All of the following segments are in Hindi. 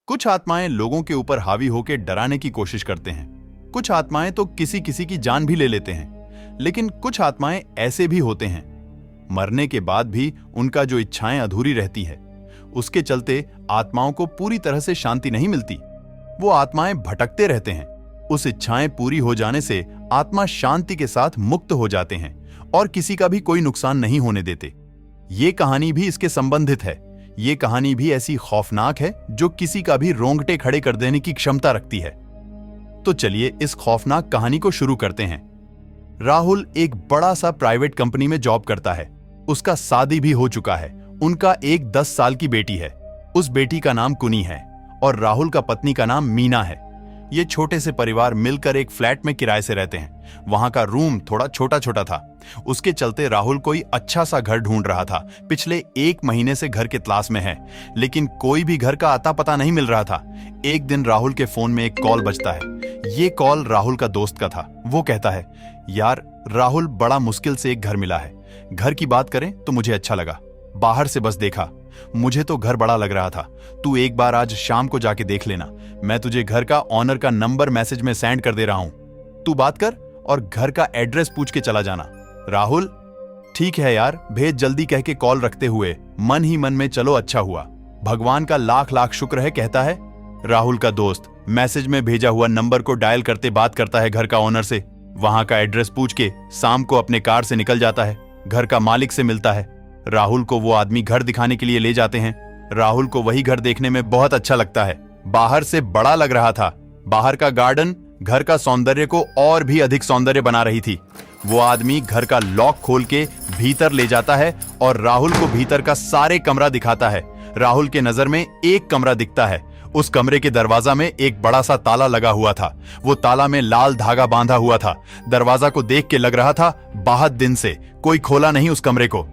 कुछ आत्माएं लोगों के ऊपर हावी होकर डराने की कोशिश करते हैं। कुछ आत्माएं तो किसी किसी की जान भी ले लेते हैं। लेकिन कुछ आत्माएं ऐसे भी होते हैं, मरने के बाद भी उनका जो इच्छाएं अधूरी रहती है, उसके चलते आत्माओं को पूरी तरह से शांति नहीं मिलती। वो आत्माएं भटकते रहते हैं। उस इच्छाएं पूरी हो जाने से आत्मा शांति के साथ मुक्त हो जाते हैं और किसी का भी कोई नुकसान नहीं होने देते। ये कहानी भी इसके संबंधित है। ये कहानी भी ऐसी खौफनाक है जो किसी का भी रोंगटे खड़े कर देने की क्षमता रखती है। तो चलिए इस खौफनाक कहानी को शुरू करते हैं। राहुल एक बड़ा सा प्राइवेट कंपनी में जॉब करता है। उसका शादी भी हो चुका है। उनका एक 10 साल की बेटी है। उस बेटी का नाम कुनी है और राहुल का पत्नी का नाम मीना है। ये छोटे से परिवार मिलकर एक फ्लैट में किराए से रहते हैं। वहां का रूम थोड़ा छोटा छोटा था। उसके चलते राहुल कोई अच्छा सा घर ढूंढ रहा था। पिछले 1 महीने से घर की तलाश में है, लेकिन कोई भी घर का आता पता नहीं मिल रहा था। एक दिन राहुल के फोन में एक कॉल बजता है। ये कॉल राहुल का दोस्त का था। वो कहता है, यार राहुल, बड़ा मुश्किल से एक घर मिला है। घर की बात करें तो मुझे अच्छा लगा। बाहर से बस देखा, मुझे तो घर बड़ा लग रहा था। तू एक बार आज शाम को जाके देख लेना। मैं तुझे घर का ऑनर का नंबर मैसेज में सेंड कर दे रहा हूं। तू बात कर और घर का एड्रेस पूछ के चला जाना। राहुल, ठीक है यार, भेज जल्दी कह के कॉल रखते हुए मन ही मन में, चलो अच्छा हुआ, भगवान का लाख लाख शुक्र है, कहता है। राहुल का दोस्त मैसेज में भेजा हुआ नंबर को डायल करते बात करता है घर का ऑनर से। वहां का एड्रेस पूछ के शाम को अपने कार से निकल जाता है। घर का मालिक से मिलता है। राहुल को वो आदमी घर दिखाने के लिए ले जाते हैं। राहुल को वही घर देखने में बहुत अच्छा लगता है। बाहर से बड़ा लग रहा था। बाहर का गार्डन घर का सौंदर्य को और भी अधिक सौंदर्य बना रही थी। वो आदमी घर का लॉक खोल के भीतर ले जाता है और राहुल को भीतर का सारे कमरा दिखाता है। राहुल के नजर में एक कमरा दिखता है। उस कमरे के दरवाजा में एक बड़ा सा ताला लगा हुआ था। वो ताला में लाल धागा बांधा हुआ था। दरवाजा को देख के लग रहा था बहुत दिन से कोई खोला नहीं उस कमरे को।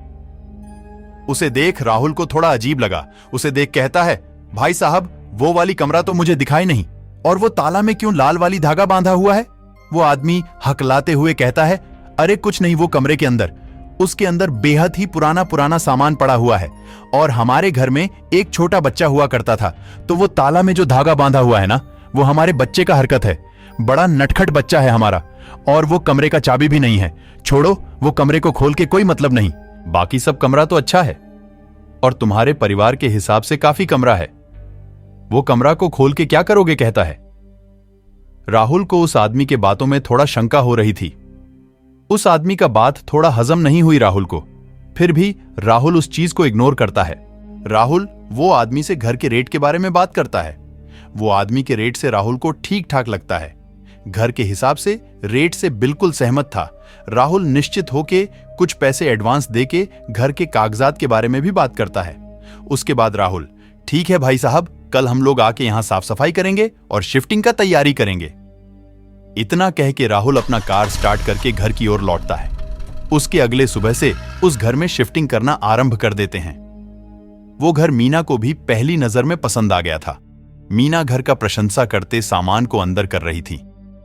उसे देख राहुल को थोड़ा अजीब लगा। उसे देख कहता है, भाई साहब, वो वाली कमरा तो मुझे दिखाई नहीं, और वो ताला में क्यों लाल वाली धागा बांधा हुआ है? वो आदमी हकलाते हुए कहता है, अरे कुछ नहीं, वो कमरे के अंदर, उसके अंदर बेहद ही पुराना पुराना सामान पड़ा हुआ है और हमारे घर में एक छोटा बच्चा हुआ करता था, तो वो ताला में जो धागा बांधा हुआ है ना, वो हमारे बच्चे का हरकत है। बड़ा नटखट बच्चा है हमारा, और वो कमरे का चाबी भी नहीं है। छोड़ो, वो कमरे को खोल के कोई मतलब नहीं। बाकी सब कमरा तो अच्छा है और तुम्हारे परिवार के हिसाब से काफी कमरा है। वो कमरा को खोल के क्या करोगे, कहता है। राहुल को उस आदमी के बातों में थोड़ा शंका हो रही थी। उस आदमी का बात थोड़ा हजम नहीं हुई राहुल को। फिर भी राहुल उस चीज को इग्नोर करता है। राहुल वो आदमी से घर के रेट के बारे में बात करता है। वो आदमी के रेट से राहुल को ठीक ठाक लगता है। घर के हिसाब से रेट से बिल्कुल सहमत था। राहुल निश्चित होके कुछ पैसे एडवांस देके घर के कागजात के बारे में भी बात करता है। उसके बाद राहुल, ठीक है भाई साहब, कल हम लोग आके यहां साफ सफाई करेंगे और शिफ्टिंग का तैयारी करेंगे। इतना कह के राहुल अपना कार स्टार्ट करके घर की ओर लौटता है। उसके अगले सुबह से उस घर में शिफ्टिंग करना आरंभ कर देते हैं। वो घर मीना को भी पहली नजर में पसंद आ गया था। मीना घर का प्रशंसा करते सामान को अंदर कर रही थी।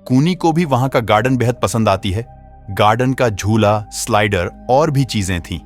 कुनी को भी वहां का गार्डन बेहद पसंद आती है। गार्डन का झूला, स्लाइडर और भी चीजें थीं।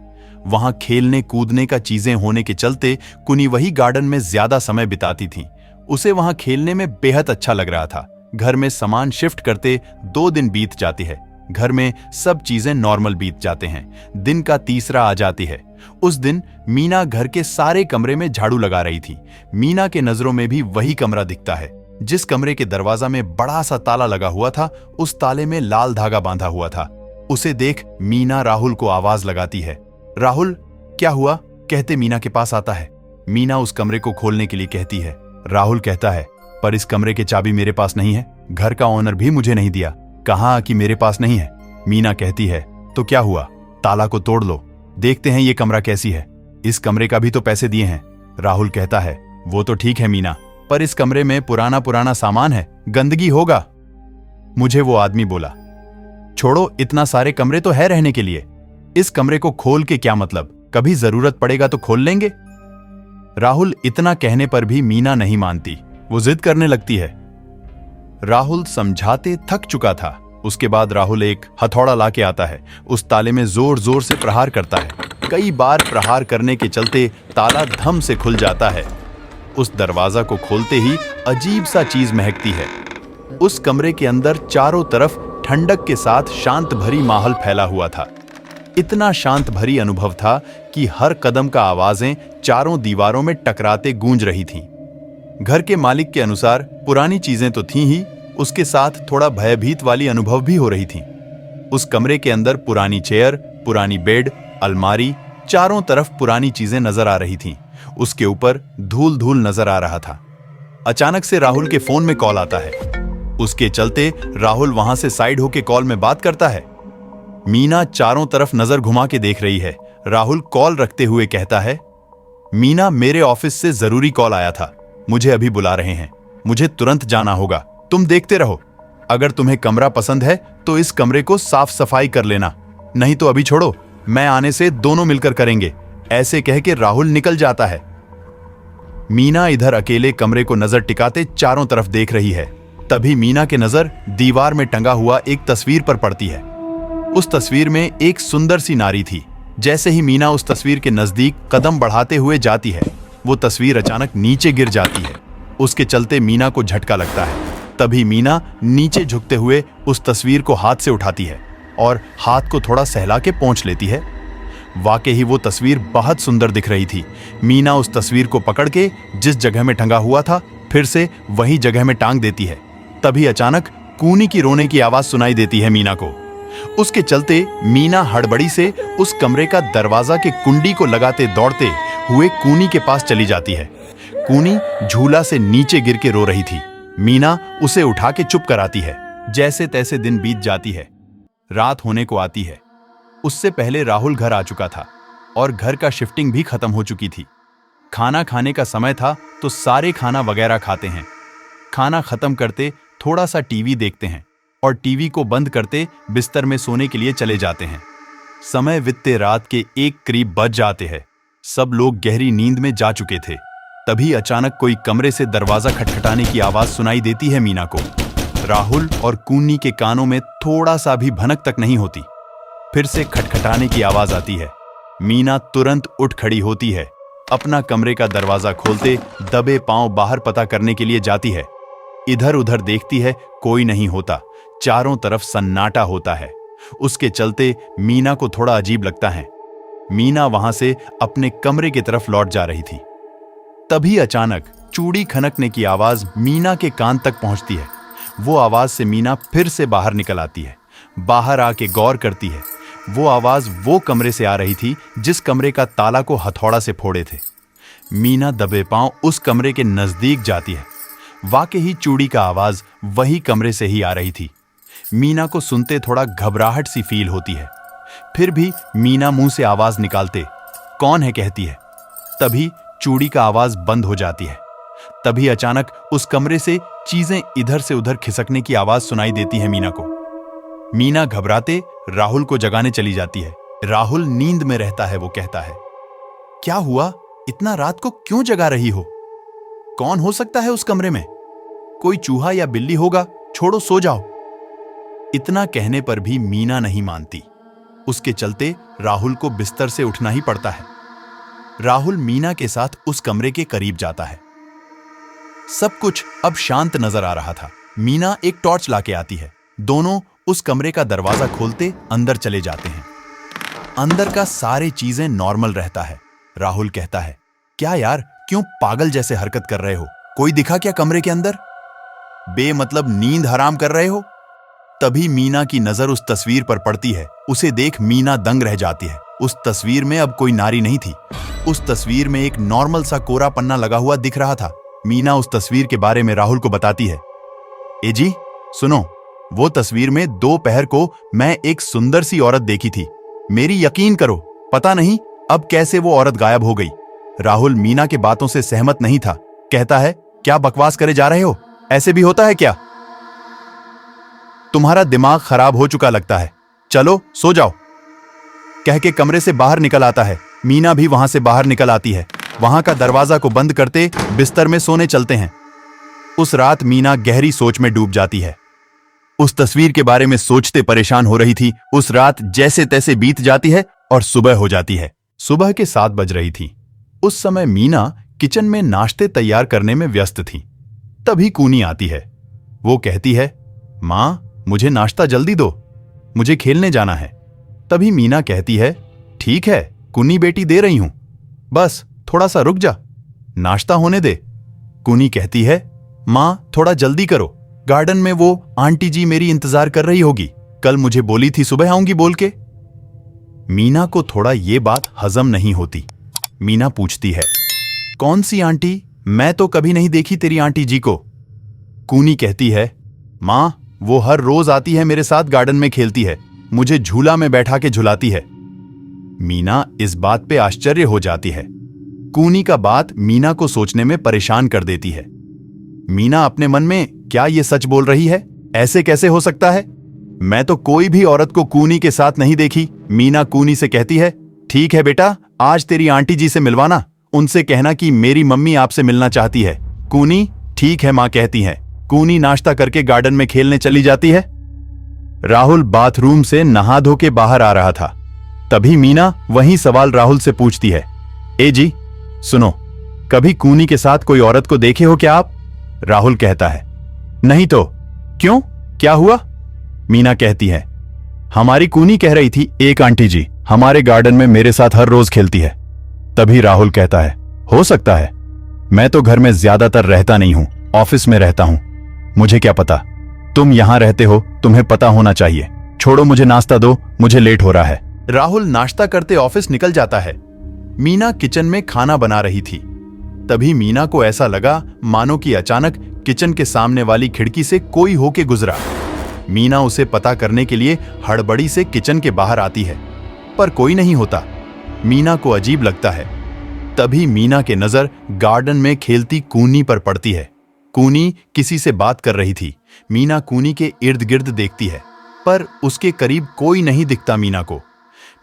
वहां खेलने कूदने का चीजें होने के चलते कुनी वही गार्डन में ज्यादा समय बिताती थी। उसे वहां खेलने में बेहद अच्छा लग रहा था। घर में सामान शिफ्ट करते 2 दिन बीत जाती है। घर में सब चीजें नॉर्मल बीत जाते हैं। दिन का तीसरा आ जाती है। उस दिन मीना घर के सारे कमरे में झाड़ू लगा रही थी। मीना के नजरों में भी वही कमरा दिखता है। जिस कमरे के दरवाजा में बड़ा सा ताला लगा हुआ था, उस ताले में लाल धागा बांधा हुआ था। उसे देख मीना राहुल को आवाज लगाती है। राहुल, क्या हुआ, कहते मीना के पास आता है। मीना उस कमरे को खोलने के लिए कहती है। राहुल कहता है, पर इस कमरे की चाबी मेरे पास नहीं है। घर का ओनर भी मुझे नहीं दिया। कहा कि मेरे पास नहीं है। मीना कहती है, तो क्या हुआ, ताला को तोड़ लो, देखते हैं ये कमरा कैसी है। इस कमरे का भी तो पैसे दिए हैं। राहुल कहता है, वो तो ठीक है मीना, पर इस कमरे में पुराना पुराना सामान है, गंदगी होगा। मुझे वो आदमी बोला, छोड़ो, इतना सारे कमरे तो है रहने के लिए, इस कमरे को खोल के क्या मतलब, कभी जरूरत पड़ेगा तो खोल लेंगे। राहुल इतना कहने पर भी मीना नहीं मानती। वो जिद करने लगती है। राहुल समझाते थक चुका था। उसके बाद राहुल एक हथौड़ा लाके आता है। उस ताले में जोर जोर से प्रहार करता है। कई बार प्रहार करने के चलते ताला धम से खुल जाता है। उस दरवाजा को खोलते ही अजीब सा चीज महकती है। उस कमरे के अंदर चारों तरफ ठंडक के साथ शांत भरी माहौल फैला हुआ था। इतना शांत भरी अनुभव था कि हर कदम का आवाजें चारों दीवारों में टकराते गूंज रही थीं। घर के मालिक के अनुसार पुरानी चीजें तो थीं ही, उसके साथ थोड़ा भयभीत वाली अनुभव भी हो रही थी। उस कमरे के अंदर पुरानी चेयर, पुरानी बेड, अलमारी, चारों तरफ पुरानी चीजें नजर आ रही थीं। उसके ऊपर धूल धूल नजर आ रहा था। अचानक से राहुल के फोन में कॉल आता है। उसके चलते राहुल वहां से साइड होके कॉल में बात करता है। मीना चारों तरफ नजर घुमा के देख रही है। राहुल कॉल रखते हुए कहता है, मीना, मेरे ऑफिस से जरूरी कॉल आया था, मुझे अभी बुला रहे हैं, मुझे तुरंत जाना होगा, तुम देखते रहो। अगर तुम्हें कमरा पसंद है तो इस कमरे को साफ सफाई कर लेना, नहीं तो अभी छोड़ो, मैं आने से दोनों मिलकर करेंगे। ऐसे कह के राहुल निकल जाता है। मीना इधर अकेले कमरे को नजर टिकाते चारों तरफ देख रही है। तभी मीना की नजर दीवार में टंगा हुआ एक तस्वीर पर पड़ती है। उस तस्वीर में एक सुंदर सी नारी थी। जैसे ही मीना उस तस्वीर के नजदीक कदम बढ़ाते हुए जाती है, वो तस्वीर अचानक नीचे गिर जाती है। उसके चलते मीना को झटका लगता है। तभी मीना नीचे झुकते हुए उस तस्वीर को हाथ से उठाती है और हाथ को थोड़ा सहला के पोंछ लेती है। वाकई ही वो तस्वीर बहुत सुंदर दिख रही थी। मीना उस तस्वीर को पकड़ के जिस जगह में टंगा हुआ था, फिर से वही जगह में टांग देती है। तभी अचानक कूनी की रोने की आवाज सुनाई देती है मीना को। उसके चलते मीना हड़बड़ी से उस कमरे का दरवाजा के कुंडी को लगाते दौड़ते हुए कूनी के पास चली जाती है। कूनी झूला से नीचे गिर के रो रही थी। मीना उसे उठा के चुप कराती है। जैसे तैसे दिन बीत जाती है। रात होने को आती है। उससे पहले राहुल घर आ चुका था और घर का शिफ्टिंग भी खत्म हो चुकी थी। खाना खाने का समय था तो सारे खाना वगैरह खाते हैं। खाना खत्म करते थोड़ा सा टीवी देखते हैं और टीवी को बंद करते बिस्तर में सोने के लिए चले जाते हैं। समय बीतते रात के 1 करीब बज जाते हैं। सब लोग गहरी नींद में जा चुके थे। तभी अचानक कोई कमरे से दरवाजा खटखटाने की आवाज सुनाई देती है मीना को। राहुल और कूनी के कानों में थोड़ा सा भी भनक तक नहीं होती। फिर से खटखटाने की आवाज आती है। मीना तुरंत उठ खड़ी होती है। अपना कमरे का दरवाजा खोलते दबे पांव बाहर पता करने के लिए जाती है। इधर उधर देखती है, कोई नहीं होता। चारों तरफ सन्नाटा होता है। उसके चलते मीना को थोड़ा अजीब लगता है। मीना वहां से अपने कमरे की तरफ लौट जा रही थी। तभी अचानक चूड़ी खनकने की आवाज मीना के कान तक पहुंचती है। वो आवाज से मीना फिर से बाहर निकल आती है। बाहर आके गौर करती है। वो आवाज वो कमरे से आ रही थी जिस कमरे का ताला को हथौड़ा से फोड़े थे। मीना दबे पांव उस कमरे के नजदीक जाती है। वाकई ही चूड़ी का आवाज वही कमरे से ही आ रही थी। मीना को सुनते थोड़ा घबराहट सी फील होती है। फिर भी मीना मुंह से आवाज निकालते कौन है कहती है। तभी चूड़ी का आवाज बंद हो जाती है। तभी अचानक उस कमरे से चीजें इधर से उधर खिसकने की आवाज सुनाई देती है मीना को। मीना घबराते राहुल को जगाने चली जाती है। राहुल नींद में रहता है। वो कहता है, क्या हुआ, इतना रात को क्यों जगा रही हो? कौन हो सकता है उस कमरे में? कोई चूहा या बिल्ली होगा, छोड़ो सो जाओ। इतना कहने पर भी मीना नहीं मानती। उसके चलते राहुल को बिस्तर से उठना ही पड़ता है। राहुल मीना के साथ उस कमरे के करीब जाता है। सब कुछ अब शांत नजर आ रहा था। मीना एक टॉर्च लाके आती है। दोनों उस कमरे का दरवाजा खोलते अंदर चले जाते हैं। अंदर का सारी चीजें नॉर्मल रहता है। राहुल कहता है, क्या यार, क्यों पागल जैसे हरकत कर रहे हो? कोई दिखा क्या कमरे के अंदर? बेमतलब नींद हराम कर रहे हो? तभी मीना की नजर उस तस्वीर पर पड़ती है। उसे देख मीना दंग रह जाती है। उस तस्वीर में अब कोई नारी नहीं थी। उस तस्वीर में एक नॉर्मल सा कोरा पन्ना लगा हुआ दिख रहा था। मीना उस तस्वीर के बारे में राहुल को बताती है। ए जी सुनो, वो तस्वीर में दोपहर को मैं एक सुंदर सी औरत देखी थी। मेरी यकीन करो, पता नहीं अब कैसे वो औरत गायब हो गई। राहुल मीना के बातों से सहमत नहीं था। कहता है, क्या बकवास करे जा रहे हो? ऐसे भी होता है क्या? तुम्हारा दिमाग खराब हो चुका लगता है। चलो सो जाओ, कह के कमरे से बाहर निकल आता है। मीना भी वहां से बाहर निकल आती है। वहां का दरवाजा को बंद करते बिस्तर में सोने चलते हैं। उस रात मीना गहरी सोच में डूब जाती है। उस तस्वीर के बारे में सोचते परेशान हो रही थी। उस रात जैसे तैसे बीत जाती है और सुबह हो जाती है। सुबह के 7 बज रही थी। उस समय मीना किचन में नाश्ते तैयार करने में व्यस्त थीं। तभी कूनी आती है। वो कहती है, मां, मुझे नाश्ता जल्दी दो, मुझे खेलने जाना है। तभी मीना कहती है, ठीक है कुन्नी बेटी, दे रही हूं, बस थोड़ा सा रुक जा, नाश्ता होने दे। कूनी कहती है, मां थोड़ा जल्दी करो, गार्डन में वो आंटी जी मेरी इंतजार कर रही होगी, कल मुझे बोली थी सुबह आऊंगी बोल के। मीना को थोड़ा ये बात हजम नहीं होती। मीना पूछती है, कौन सी आंटी? मैं तो कभी नहीं देखी तेरी आंटी जी को। कूनी कहती है, मां वो हर रोज आती है मेरे साथ, गार्डन में खेलती है, मुझे झूला में बैठा के झुलाती है। मीना इस बात पे आश्चर्य हो जाती है। कूनी का बात मीना को सोचने में परेशान कर देती है। मीना अपने मन में, क्या ये सच बोल रही है? ऐसे कैसे हो सकता है? मैं तो कोई भी औरत को कूनी के साथ नहीं देखी। मीना कूनी से कहती है, ठीक है बेटा, आज तेरी आंटी जी से मिलवाना, उनसे कहना कि मेरी मम्मी आपसे मिलना चाहती है। कूनी, ठीक है मां कहती है। कूनी नाश्ता करके गार्डन में खेलने चली जाती है। राहुल बाथरूम से नहा धो के बाहर आ रहा था। तभी मीना वही सवाल राहुल से पूछती है, ए जी सुनो, कभी कूनी के साथ कोई औरत को देखे हो क्या आप? राहुल कहता है, नहीं तो। क्यों, क्या हुआ? मीना कहती है, हमारी कूनी कह रही थी एक आंटी जी हमारे गार्डन में मेरे साथ हर रोज खेलती है। तभी राहुल कहता है, हो सकता है, मैं तो घर में ज्यादातर रहता नहीं हूं, ऑफिस में रहता हूं, मुझे क्या पता, तुम यहां रहते हो, तुम्हें पता होना चाहिए, छोड़ो मुझे नाश्ता दो, मुझे लेट हो रहा है। राहुल नाश्ता करते ऑफिस निकल जाता है। मीना किचन में खाना बना रही थी। तभी मीना को ऐसा लगा मानो कि अचानक किचन के सामने वाली खिड़की से कोई होके गुजरा। मीना उसे पता करने के लिए हड़बड़ी से किचन के बाहर आती है, पर कोई नहीं होता। मीना को अजीब लगता है। तभी मीना के नजर गार्डन में खेलती कूनी पर पड़ती है। कूनी किसी से बात कर रही थी। मीना कूनी के इर्द गिर्द देखती है, पर उसके करीब कोई नहीं दिखता मीना को।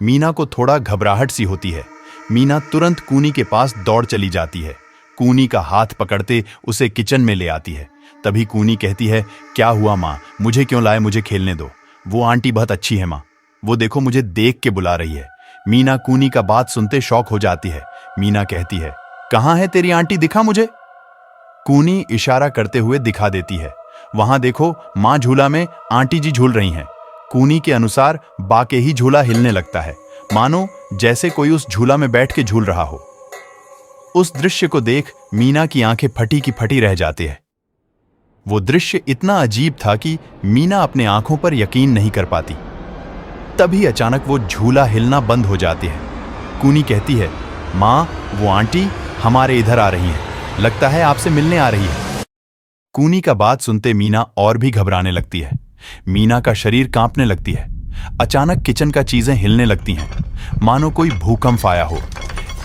मीना को थोड़ा घबराहट सी होती है। मीना तुरंत कूनी के पास दौड़ चली जाती है। कूनी का हाथ पकड़ते उसे किचन में ले आती है। तभी कूनी कहती है, क्या हुआ माँ, मुझे क्यों लाए, मुझे खेलने दो, वो आंटी बहुत अच्छी है माँ, वो देखो मुझे देख के बुला रही है। मीना कूनी का बात सुनते शॉक हो जाती है। मीना कहती है, कहाँ है तेरी आंटी, दिखा मुझे। कूनी इशारा करते हुए दिखा देती है, वहां देखो माँ झूला में आंटी जी झूल रही हैं। कूनी के अनुसार बाके ही झूला हिलने लगता है, मानो जैसे कोई उस झूला में बैठ के झूल रहा हो। उस दृश्य को देख मीना की आंखें फटी की फटी रह जाती है। वो दृश्य इतना अजीब था कि मीना अपने आंखों पर यकीन नहीं कर पाती। तभी अचानक वो झूला हिलना बंद हो जाती है। कूनी कहती है, माँ वो आंटी हमारे इधर आ रही हैं, लगता है आपसे मिलने आ रही है। कूनी का बात सुनते मीना और भी घबराने लगती है। मीना का शरीर कांपने लगती है। अचानक किचन का चीजें हिलने लगती हैं, मानो कोई भूकंप आया हो।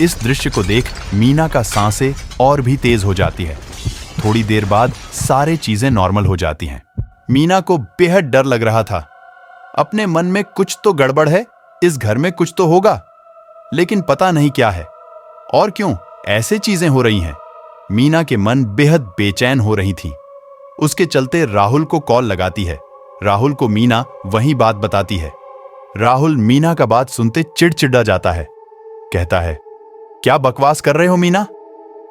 इस दृश्य को देख मीना का सांसें और भी तेज हो जाती है। थोड़ी देर बाद सारे चीजें नॉर्मल हो जाती हैं। मीना को बेहद डर लग रहा था। अपने मन में कुछ तो गड़बड़ है, इस घर में कुछ तो होगा, लेकिन पता नहीं क्या है और क्यों ऐसे चीजें हो रही हैं। मीना के मन बेहद बेचैन हो रही थी। उसके चलते राहुल को कॉल लगाती है। राहुल को मीना वही बात बताती है। राहुल मीना का बात सुनते चिड़चिड़ा जाता है। कहता है, क्या बकवास कर रहे हो मीना,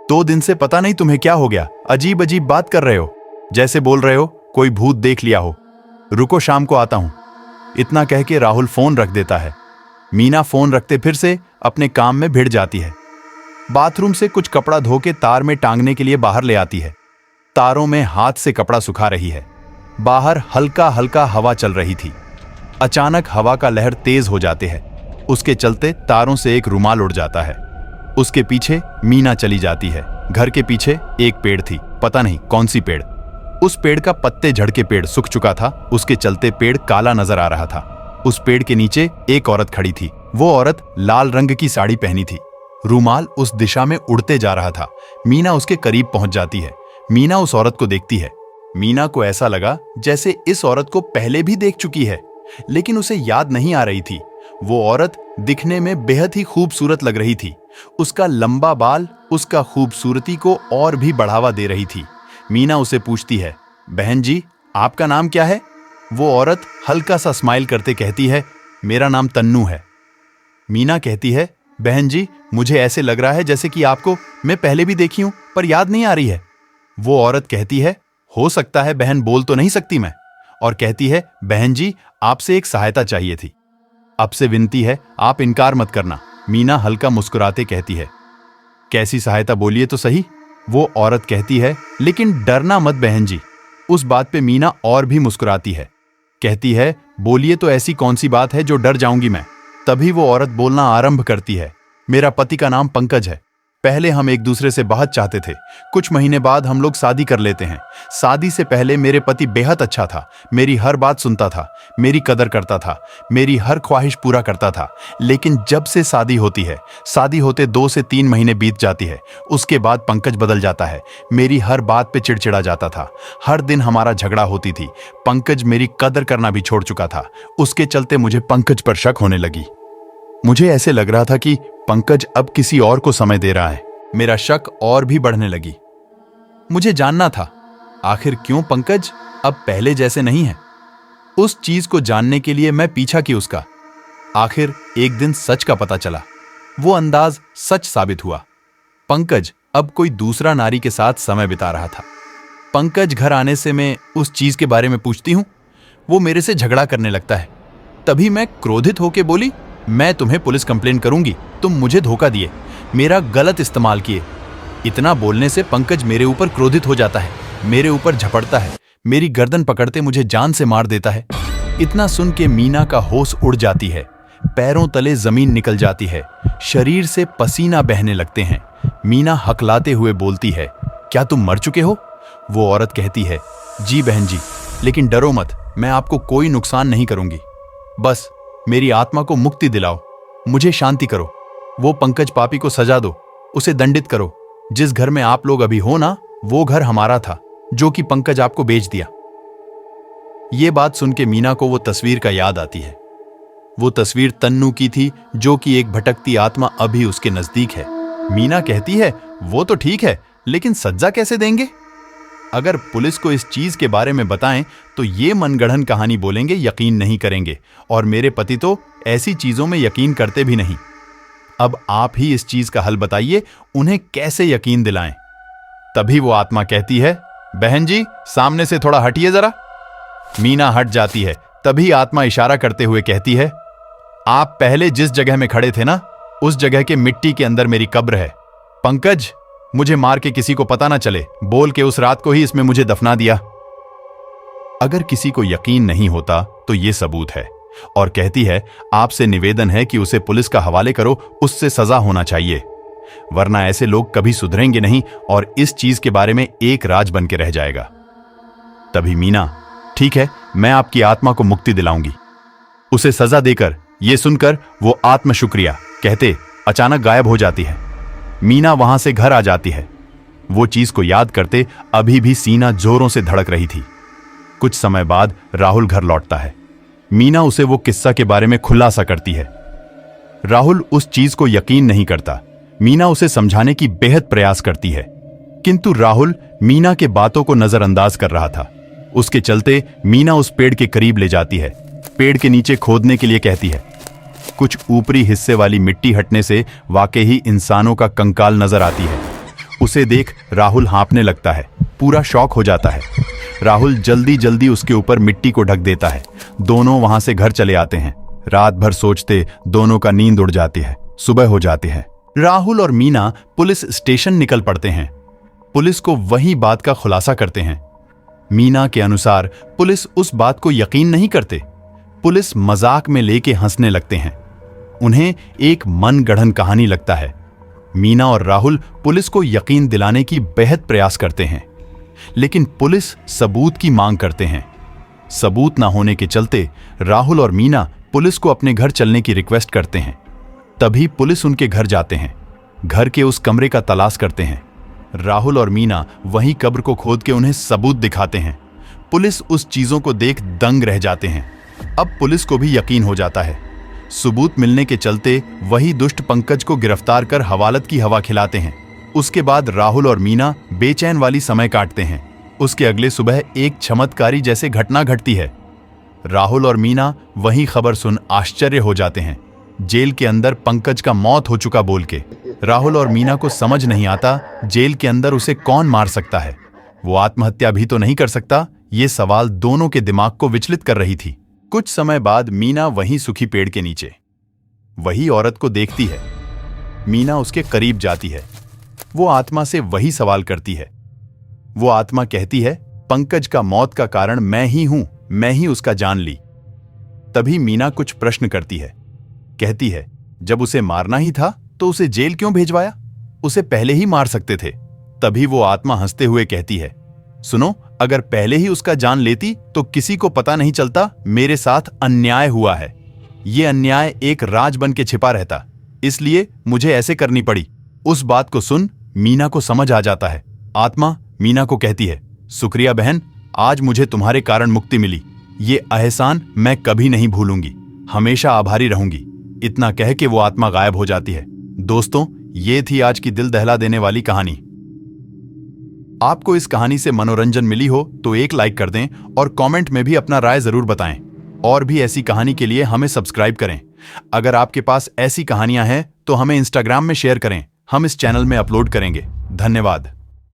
2 दिन से पता नहीं तुम्हें क्या हो गया, अजीब अजीब बात कर रहे हो, जैसे बोल रहे हो कोई भूत देख लिया हो। रुको शाम को आता हूं। इतना कह के राहुल फोन रख देता है। मीना फोन रखते फिर से अपने काम में भिड़ जाती है। बाथरूम से कुछ कपड़ा धो के तार में टांगने के लिए बाहर ले आती है। तारों में हाथ से कपड़ा सुखा रही है। बाहर हल्का हल्का हवा चल रही थी। अचानक हवा का लहर तेज हो जाते हैं। उसके चलते तारों से एक रुमाल उड़ जाता है। उसके पीछे मीना चली जाती है। घर के पीछे एक पेड़ थी, पता नहीं कौन सी पेड़। उस पेड़ का पत्ते झड़ के पेड़ सूख चुका था, उसके चलते पेड़ काला नजर आ रहा था। उस पेड़ के नीचे एक औरत खड़ी थी। वो औरत लाल रंग की साड़ी पहनी थी। रुमाल उस दिशा में उड़ते जा रहा था। मीना उसके करीब पहुंच जाती है। मीना उस औरत को देखती है। मीना को ऐसा लगा जैसे इस औरत को पहले भी देख चुकी है, लेकिन उसे याद नहीं आ रही थी। वो औरत दिखने में बेहद ही खूबसूरत लग रही थी। उसका लंबा बाल उसका खूबसूरती को और भी बढ़ावा दे रही थी। मीना उसे पूछती है, बहन जी आपका नाम क्या है? वो औरत हल्का सा स्माइल करते कहती है, मेरा नाम तन्नू है। मीना कहती है, बहन जी, मुझे ऐसे लग रहा है जैसे कि आपको मैं पहले भी देखी हूं, पर याद नहीं आ रही है। वो औरत कहती है, हो सकता है बहन, बोल तो नहीं सकती मैं। और कहती है, बहन जी, आपसे एक सहायता चाहिए थी। अब से विनती है, आप इनकार मत करना। मीना हल्का मुस्कुराते कहती है, कैसी सहायता बोलिए तो सही। वो औरत कहती है, लेकिन डरना मत बहन जी। उस बात पे मीना और भी मुस्कुराती है, कहती है, बोलिए तो ऐसी कौन सी बात है जो डर जाऊंगी मैं। तभी वो औरत बोलना आरंभ करती है, मेरा पति का नाम पंकज है। पहले हम एक दूसरे से बहुत चाहते थे। कुछ महीने बाद हम लोग शादी कर लेते हैं। शादी से पहले मेरे पति बेहद अच्छा था, मेरी हर बात सुनता था, मेरी कदर करता था, मेरी हर ख्वाहिश पूरा करता था। लेकिन जब से शादी होती है, शादी होते 2 से 3 महीने बीत जाती है, उसके बाद पंकज बदल जाता है। मेरी हर बात पे चिड़चिड़ा जाता था, हर दिन हमारा झगड़ा होती थी। पंकज मेरी कदर करना भी छोड़ चुका था। उसके चलते मुझे पंकज पर शक होने लगी। मुझे ऐसे लग रहा था कि पंकज अब किसी और को समय दे रहा है। मेरा शक और भी बढ़ने लगी। मुझे जानना था, आखिर क्यों पंकज अब पहले जैसे नहीं है। उस चीज को जानने के लिए मैं पीछा की उसका। आखिर एक दिन सच का पता चला। वो अंदाज सच साबित हुआ। पंकज अब कोई दूसरा नारी के साथ समय बिता रहा था। पंकज घर आने से मैं उस चीज के बारे में पूछती हूं, वो मेरे से झगड़ा करने लगता है। तभी मैं क्रोधित होकर बोली, मैं तुम्हें पुलिस कंप्लेन करूंगी, तुम मुझे धोखा दिए, मेरा गलत इस्तेमाल किए। इतना बोलने से पंकज मेरे ऊपर क्रोधित हो जाता है, मेरे ऊपर झपटता है, मेरी गर्दन पकड़ते मुझे जान से मार देता है। इतना सुन के मीना का होश उड़ जाती है, पैरों तले जमीन निकल जाती है, शरीर से पसीना बहने लगते हैं। मीना हकलाते हुए बोलती है, क्या तुम मर चुके हो? वो औरत कहती है, जी बहन जी, लेकिन डरो मत, मैं आपको कोई नुकसान नहीं करूंगी। बस मेरी आत्मा को मुक्ति दिलाओ, मुझे शांति करो। वो पंकज पापी को सजा दो, उसे दंडित करो। जिस घर में आप लोग अभी हो ना, वो घर हमारा था, जो कि पंकज आपको बेच दिया। ये बात सुन के मीना को वो तस्वीर का याद आती है। वो तस्वीर तन्नू की थी, जो कि एक भटकती आत्मा अभी उसके नजदीक है। मीना कहती है, वो तो ठीक है, लेकिन सजा कैसे देंगे? अगर पुलिस को इस चीज के बारे में बताएं तो ये मनगढ़ंत कहानी बोलेंगे, यकीन नहीं करेंगे। और मेरे पति तो ऐसी चीजों में यकीन करते भी नहीं। अब आप ही इस चीज का हल बताइए, उन्हें कैसे यकीन दिलाएं? तभी वो आत्मा कहती है, बहन जी, सामने से थोड़ा हटिए जरा। मीना हट जाती है। तभी आत्मा इशारा करते हुए कहती है, आप पहले जिस जगह में खड़े थे ना, उस जगह के मिट्टी के अंदर मेरी कब्र है। पंकज, मुझे मार के किसी को पता ना चले बोल के उस रात को ही इसमें मुझे दफना दिया। अगर किसी को यकीन नहीं होता तो ये सबूत है। और कहती है, आपसे निवेदन है कि उसे पुलिस का हवाले करो, उससे सजा होना चाहिए, वरना ऐसे लोग कभी सुधरेंगे नहीं और इस चीज के बारे में एक राज बन के रह जाएगा। तभी मीना, ठीक है, मैं आपकी आत्मा को मुक्ति दिलाऊंगी, उसे सजा देकर। यह सुनकर वो आत्मा शुक्रिया कहते अचानक गायब हो जाती है। मीना वहां से घर आ जाती है। वो चीज को याद करते अभी भी सीना जोरों से धड़क रही थी। कुछ समय बाद राहुल घर लौटता है। मीना उसे वो किस्सा के बारे में खुलासा करती है। राहुल उस चीज को यकीन नहीं करता। मीना उसे समझाने की बेहद प्रयास करती है, किंतु राहुल मीना के बातों को नजरअंदाज कर रहा था। उसके चलते मीना उस पेड़ के करीब ले जाती है, पेड़ के नीचे खोदने के लिए कहती है। कुछ ऊपरी हिस्से वाली मिट्टी हटने से वाकई ही इंसानों का कंकाल नजर आती है। उसे देख राहुल हाँफने लगता है, पूरा शॉक हो जाता है। राहुल जल्दी जल्दी उसके ऊपर मिट्टी को ढक देता है। दोनों वहां से घर चले आते हैं। रात भर सोचते दोनों का नींद उड़ जाती है। सुबह हो जाती है। राहुल और मीना पुलिस स्टेशन निकल पड़ते हैं। पुलिस को वही बात का खुलासा करते हैं। मीना के अनुसार पुलिस उस बात को यकीन नहीं करते। पुलिस मजाक में लेके हंसने लगते हैं। उन्हें एक मनगढ़ंत कहानी लगता है। मीना और राहुल पुलिस को यकीन दिलाने की बेहद प्रयास करते हैं, लेकिन पुलिस सबूत की मांग करते हैं। सबूत ना होने के चलते राहुल और मीना पुलिस को अपने घर चलने की रिक्वेस्ट करते हैं। तभी पुलिस उनके घर जाते हैं। घर के उस कमरे का तलाश करते हैं। राहुल और मीना वहीं कब्र को खोद के उन्हें सबूत दिखाते हैं। पुलिस उस चीजों को देख दंग रह जाते हैं। अब पुलिस को भी यकीन हो जाता है। सबूत मिलने के चलते वही दुष्ट पंकज को गिरफ्तार कर हवालत की हवा खिलाते हैं। उसके बाद राहुल और मीना बेचैन वाली समय काटते हैं। उसके अगले सुबह एक चमत्कारी जैसे घटना घटती है। राहुल और मीना वही खबर सुन आश्चर्य हो जाते हैं। जेल के अंदर पंकज का मौत हो चुका बोल के। राहुल और मीना को समझ नहीं आता जेल के अंदर उसे कौन मार सकता है। वो आत्महत्या भी तो नहीं कर सकता। ये सवाल दोनों के दिमाग को विचलित कर रही थी। कुछ समय बाद मीना वहीं सूखी पेड़ के नीचे वही औरत को देखती है। मीना उसके करीब जाती है। वो आत्मा से वही सवाल करती है। वो आत्मा कहती है, पंकज का मौत का कारण मैं ही हूं, मैं ही उसका जान ली। तभी मीना कुछ प्रश्न करती है। कहती है, जब उसे मारना ही था तो उसे जेल क्यों भेजवाया? उसे पहले ही मार सकते थे। तभी वो आत्मा हंसते हुए कहती है, सुनो, अगर पहले ही उसका जान लेती तो किसी को पता नहीं चलता मेरे साथ अन्याय हुआ है। ये अन्याय एक राज बन के छिपा रहता, इसलिए मुझे ऐसे करनी पड़ी। उस बात को सुन मीना को समझ आ जाता है। आत्मा मीना को कहती है, शुक्रिया बहन, आज मुझे तुम्हारे कारण मुक्ति मिली। ये एहसान मैं कभी नहीं भूलूंगी, हमेशा आभारी रहूंगी। इतना कह के वो आत्मा गायब हो जाती है। दोस्तों, ये थी आज की दिल दहला देने वाली कहानी। आपको इस कहानी से मनोरंजन मिली हो तो एक लाइक कर दें और कमेंट में भी अपना राय जरूर बताएं। और भी ऐसी कहानी के लिए हमें सब्सक्राइब करें। अगर आपके पास ऐसी कहानियां हैं तो हमें इंस्टाग्राम में शेयर करें, हम इस चैनल में अपलोड करेंगे। धन्यवाद।